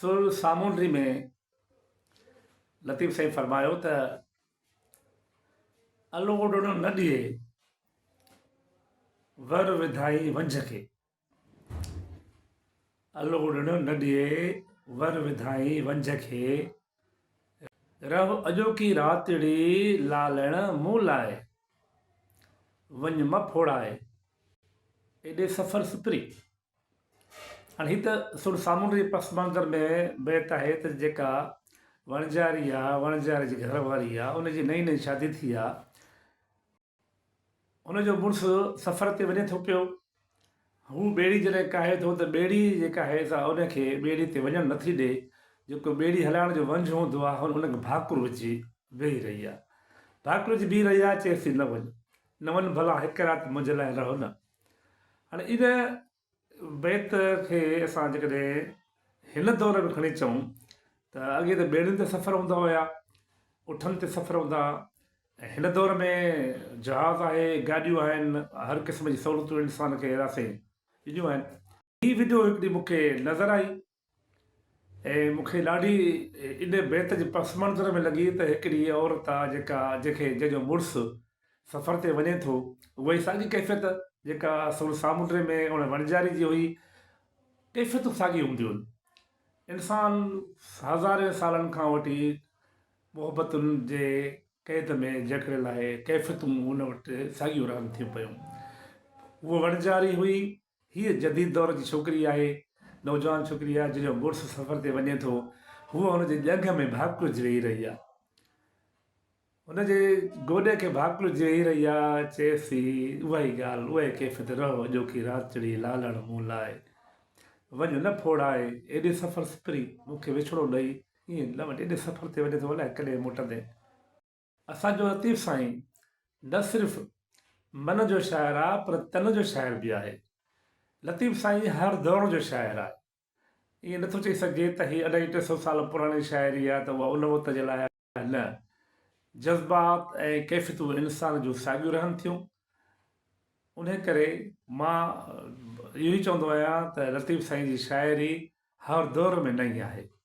सुर सामूंडी में लतीफ़ साईं फरमायो त अलो ओॾणो न ॾिए वर विधाई वंझ खे। अलो ओॾणो न ॾिए वर विधाई वंझ खे। रहो अॼोकी रातिड़ी लालण मूं लाइ वञ म फोड़ाए एॾे सफ़र सुपरी। हाणे हीअ त सुर सामूंडी पस मंज़र में बैत आहे त जेका वणजारी आहे, वणजारे जी घरवारी आहे, उनजी नई नई शादी थी आहे। उनजो मुड़ुसु सफ़र ते वञे थो पियो। हू ॿेड़ी जॾहिं काहे थो त ॿेड़ी जेका आहे सा उनखे ॿेड़ी ते वञणु नथी ॾे। जेको ॿेड़ी हलाइण जो वंझ हूंदो आहे उनखे भाकुर विझी वेही रही आहे। भाकुर विझी बीह रही आहे, चएसि थी न वञ, न वञ भला हिकु राति मुंहिंजे लाइ रहो न। हाणे इन बैत खे असां जेकॾहिं हिन दौर में खणी अचूं त अॻे त ॿेड़ियुनि ते सफ़र हूंदा हुया, उठनि ते सफ़र हूंदा। ऐं हिन दौर में जहाज़ आहे, गाॾियूं आहिनि, हर क़िस्म जी सहूलियतूं इंसान खे रासे ॾिनियूं आहिनि। हीअ वीडियो हिकिड़ी मूंखे नज़र आई ऐं मूंखे ॾाढी इन बैत जे पस मंज़र में लॻी त हिकिड़ी औरत आहे जंहिंजो मुड़ुसु सफ़र ते वञे थो। उहा ई साॻी कैफ़ियत जेका सुर सामूंडे में उन वणजारी जी हुई, कैफ़ियतूं साॻियूं हूंदियूं आहिनि। इंसान हज़ारे सालनि खां वठी मोहबतुनि जे क़ैद में जकड़ियल आहे, कैफ़ियतूं हुन वटि साॻियूं रहनि थियूं पियूं। उहा वणजारी हुई, हीअ जदीद दौर जी छोकिरी आहे, नौजवान छोकिरी आहे जंहिंजो मुड़ुसु सफ़र ते वञे थो। हूअ हुनजे ॼंघ में भाकुर विझी वेही रही आहे, हुनजे गोॾे खे भाकुर विझी वेही रही आहे। चएसि थी उहा ई ॻाल्हि, उहा ई कैफ़ियत, रहो अॼोकी रातिड़ी लालण मूं लाइ वञ न फोड़ाए एॾे सफ़र सुपरी। मूंखे विछड़ो ॾेई ईअं न वञ, एॾे सफ़र ते वञे थो, अलाए कॾहिं मोटंदे। असांजो लतीफ़ साईं न सिर्फ़ु मन जो शाइरु आहे पर तन जो शाइरु बि आहे। लतीफ़ साईं हर दौर जो शाइरु आहे। ईअं नथो चई सघिजे त हीअ 250 साल पुराणी शाइरी आहे त उहा उन वक़्त जे लाइ न। जज़्बात ऐं कैफ़ियतूं इंसान जूं साॻियूं रहनि थियूं। उन करे मां इहो ई चवंदो आहियां त लतीफ़ साईं जी शाइरी हर दौर में नई आहे।